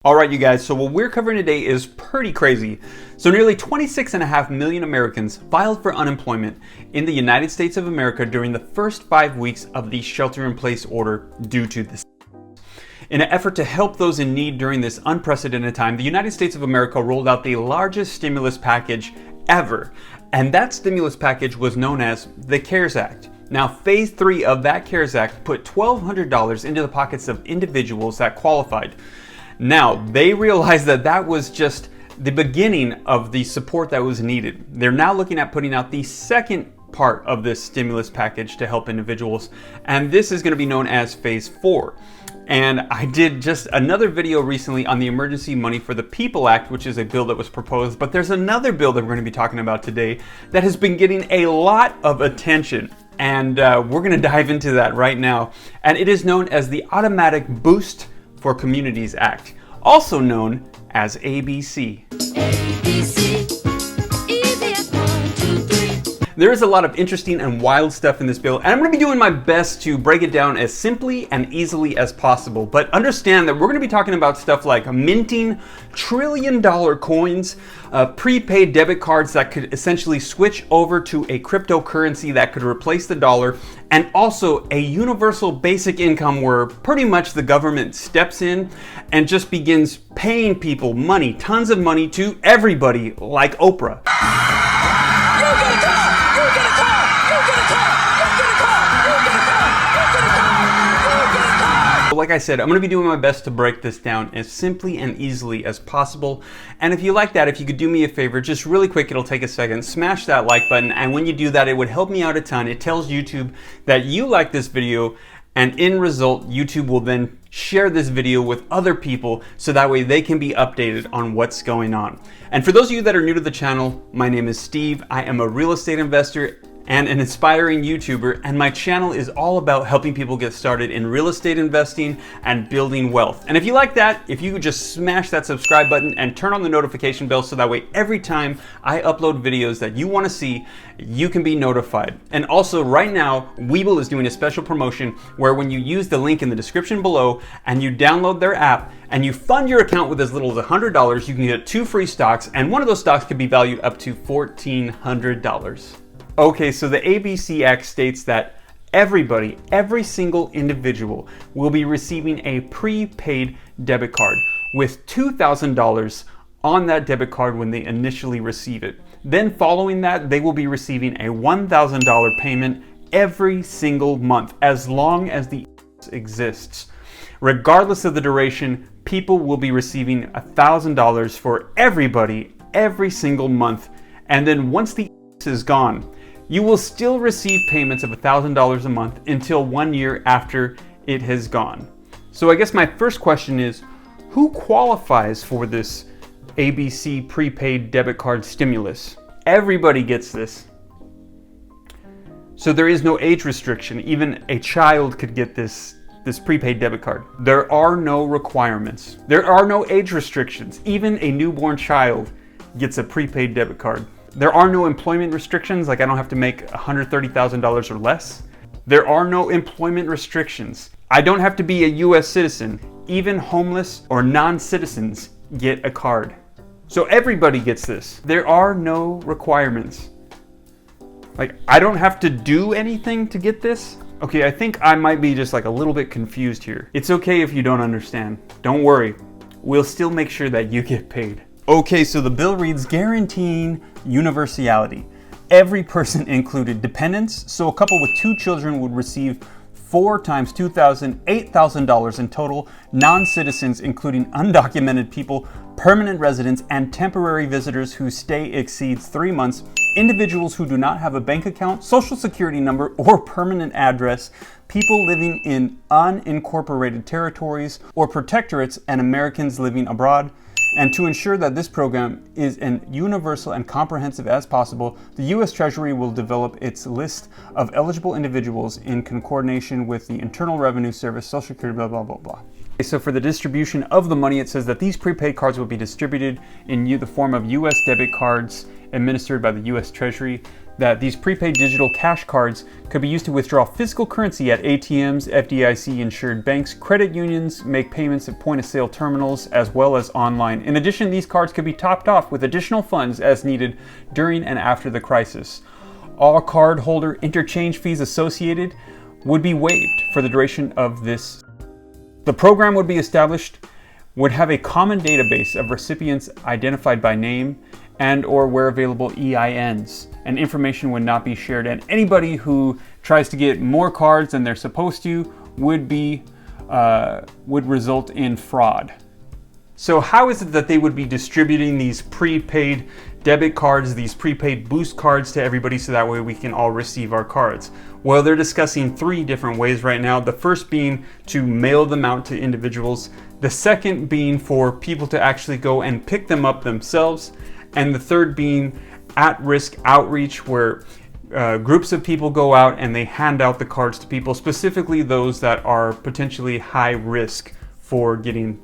All right, you guys, so what we're covering today is pretty crazy. So nearly 26.5 million Americans filed for unemployment in the United States of America during the first 5 weeks of the shelter-in-place order due to this. In an effort to help those in need during this unprecedented time, the United States of America rolled out the largest stimulus package ever. And that stimulus package was known as the CARES Act. Now, phase 3 of that CARES Act put $1,200 into the pockets of individuals that qualified. Now, they realized that that was just the beginning of the support that was needed. They're now looking at putting out the second part of this stimulus package to help individuals, and this is going to be known as phase 4. And I did just another video recently on the Emergency Money for the People Act, which is a bill that was proposed, but there's another bill that we're going to be talking about today that has been getting a lot of attention. And we're going to dive into that right now. And it is known as the Automatic Boost for Communities Act, also known as ABC. There is a lot of interesting and wild stuff in this bill, and I'm going to be doing my best to break it down as simply and easily as possible. But understand that we're going to be talking about stuff like minting trillion-dollar coins, prepaid debit cards that could essentially switch over to a cryptocurrency that could replace the dollar, and also a universal basic income where pretty much the government steps in and just begins paying people money, tons of money to everybody, like Oprah. Like I said, I'm going to be doing my best to break this down as simply and easily as possible. And if you like that, if you could do me a favor, just really quick, it'll take a second, smash that like button. And when you do that, it would help me out a ton. It tells YouTube that you like this video, and in result, YouTube will then share this video with other people so that way they can be updated on what's going on. And for those of you that are new to the channel, my name is Steve. I am a real estate investor and an inspiring YouTuber, and my channel is all about helping people get started in real estate investing and building wealth. And if you like that, if you could just smash that subscribe button and turn on the notification bell so that way every time I upload videos that you want to see, you can be notified. And also right now, Webull is doing a special promotion where when you use the link in the description below and you download their app and you fund your account with as little as $100, you can get 2 free stocks, and one of those stocks could be valued up to $1,400. Okay, so the ABC Act states that everybody, every single individual will be receiving a prepaid debit card with $2,000 on that debit card when they initially receive it. Then following that, they will be receiving a $1,000 payment every single month as long as the exists. Regardless of the duration, people will be receiving $1,000 for everybody every single month. And then once the is gone, you will still receive payments of $1,000 a month until 1 year after it has gone. So I guess my first question is, who qualifies for this ABC prepaid debit card stimulus? Everybody gets this. So there is no age restriction. Even a child could get this prepaid debit card. There are no requirements. There are no age restrictions. Even a newborn child gets a prepaid debit card. There are no employment restrictions, like I don't have to make $130,000 or less. There are no employment restrictions. I don't have to be a US citizen. Even homeless or non-citizens get a card. So everybody gets this. There are no requirements. Like, I don't have to do anything to get this? Okay, I think I might be just like a little bit confused here. It's okay if you don't understand. Don't worry. We'll still make sure that you get paid. Okay, so the bill reads guaranteeing universality. Every person included dependents, so a couple with 2 children would receive 4 times $2,000, $8,000 in total. Non-citizens, including undocumented people, permanent residents, and temporary visitors whose stay exceeds 3 months. Individuals who do not have a bank account, social security number, or permanent address. People living in unincorporated territories or protectorates, and Americans living abroad. And to ensure that this program is as universal and comprehensive as possible, the U.S. Treasury will develop its list of eligible individuals in coordination with the Internal Revenue Service, Social Security, blah, blah, blah, blah. So for the distribution of the money, it says that these prepaid cards will be distributed in the form of U.S. debit cards administered by the U.S. Treasury, that these prepaid digital cash cards could be used to withdraw physical currency at ATMs, FDIC-insured banks, credit unions, make payments at point-of-sale terminals, as well as online. In addition, these cards could be topped off with additional funds as needed during and after the crisis. All cardholder interchange fees associated would be waived for the duration of this. The program would be established, would have a common database of recipients identified by name and or where available EINs, and information would not be shared, and anybody who tries to get more cards than they're supposed to would result in fraud. So how is it that they would be distributing these prepaid debit cards, these prepaid boost cards to everybody so that way we can all receive our cards? Well, they're discussing 3 different ways right now. The first being to mail them out to individuals. The second being for people to actually go and pick them up themselves. And the third being at-risk outreach, where groups of people go out and they hand out the cards to people, specifically those that are potentially high risk for getting.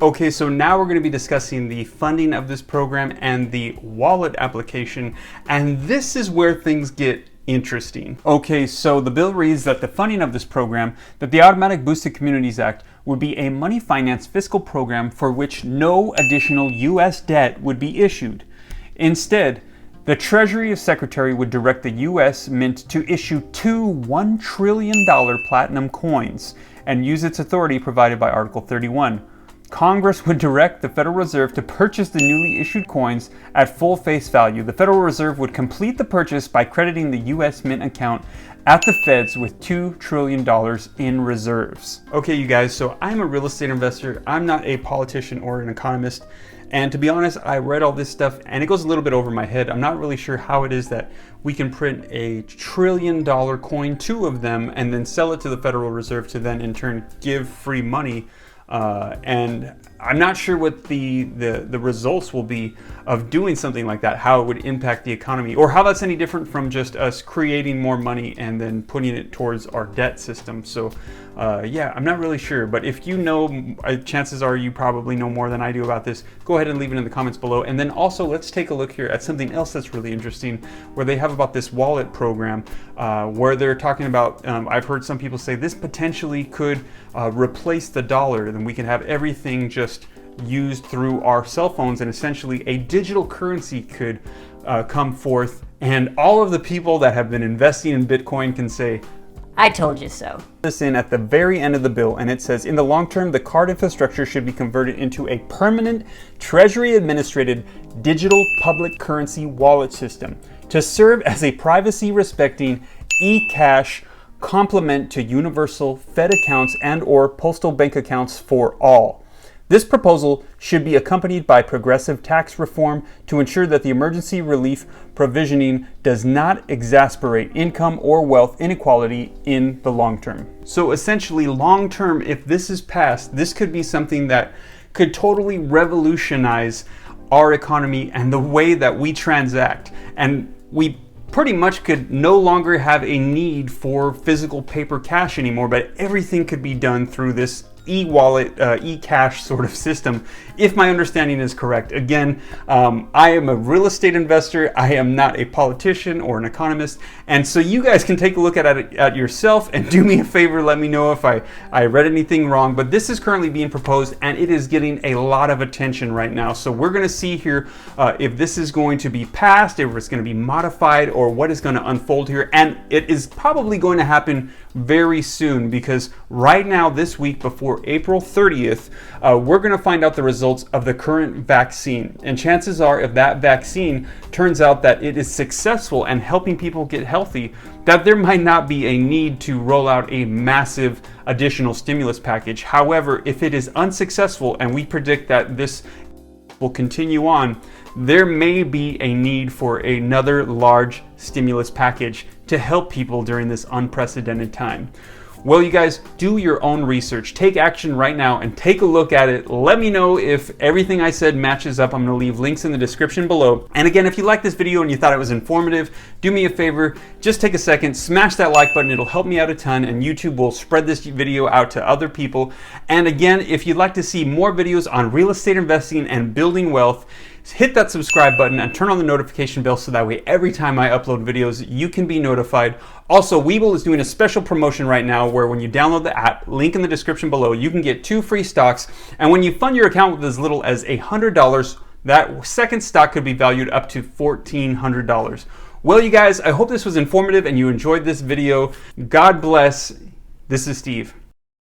Okay, so now we're going to be discussing the funding of this program and the wallet application, and this is where things get interesting. Okay, so the bill reads that the funding of this program, that the Automatic Boosted Communities Act, would be a money finance fiscal program for which no additional U.S. debt would be issued. Instead, the Treasury Secretary would direct the U.S. Mint to issue 2 $1 trillion platinum coins and use its authority provided by Article 31. Congress would direct the Federal Reserve to purchase the newly issued coins at full face value. The Federal Reserve would complete the purchase by crediting the U.S. Mint account at the Feds with $2 trillion in reserves. Okay, you guys, so I'm a real estate investor. I'm not a politician or an economist. And to be honest, I read all this stuff and it goes a little bit over my head. I'm not really sure how it is that we can print a $1 trillion coin, 2 of them, and then sell it to the Federal Reserve to then in turn give free money. And I'm not sure what the results will be of doing something like that, how it would impact the economy, or how that's any different from just us creating more money and then putting it towards our debt system. So yeah, I'm not really sure, but if you know, chances are you probably know more than I do about this. Go ahead and leave it in the comments below. And then also let's take a look here at something else that's really interesting, where they have about this wallet program, where they're talking about, I've heard some people say this potentially could replace the dollar. Then we can have everything just used through our cell phones, and essentially a digital currency could come forth, and all of the people that have been investing in Bitcoin can say, I told you so. This in at the very end of the bill, and it says, in the long term, the card infrastructure should be converted into a permanent Treasury administrated digital public currency wallet system to serve as a privacy respecting e-cash complement to universal Fed accounts and or postal bank accounts for all. This proposal should be accompanied by progressive tax reform to ensure that the emergency relief provisioning does not exacerbate income or wealth inequality in the long term. So essentially, long term, if this is passed, this could be something that could totally revolutionize our economy and the way that we transact. And we pretty much could no longer have a need for physical paper cash anymore, but everything could be done through this e-wallet, e-cash sort of system, if my understanding is correct. Again, I am a real estate investor. I am not a politician or an economist. And so you guys can take a look at it yourself and do me a favor. Let me know if I read anything wrong, but this is currently being proposed and it is getting a lot of attention right now. So we're going to see here if this is going to be passed, if it's going to be modified, or what is going to unfold here. And it is probably going to happen very soon, because right now, this week before April 30th, we're going to find out the results of the current vaccine. And chances are, if that vaccine turns out that it is successful and helping people get healthy, that there might not be a need to roll out a massive additional stimulus package. However, if it is unsuccessful and we predict that this will continue on, there may be a need for another large stimulus package to help people during this unprecedented time. Well, you guys, do your own research. Take action right now and take a look at it. Let me know if everything I said matches up. I'm going to leave links in the description below. And again, if you liked this video and you thought it was informative, do me a favor, just take a second, smash that like button. It'll help me out a ton, and YouTube will spread this video out to other people. And again, if you'd like to see more videos on real estate investing and building wealth, hit that subscribe button and turn on the notification bell so that way every time I upload videos, you can be notified. Also, Webull is doing a special promotion right now where when you download the app, link in the description below, you can get 2 free stocks. And when you fund your account with as little as $100, that second stock could be valued up to $1,400. Well, you guys, I hope this was informative and you enjoyed this video. God bless. This is Steve.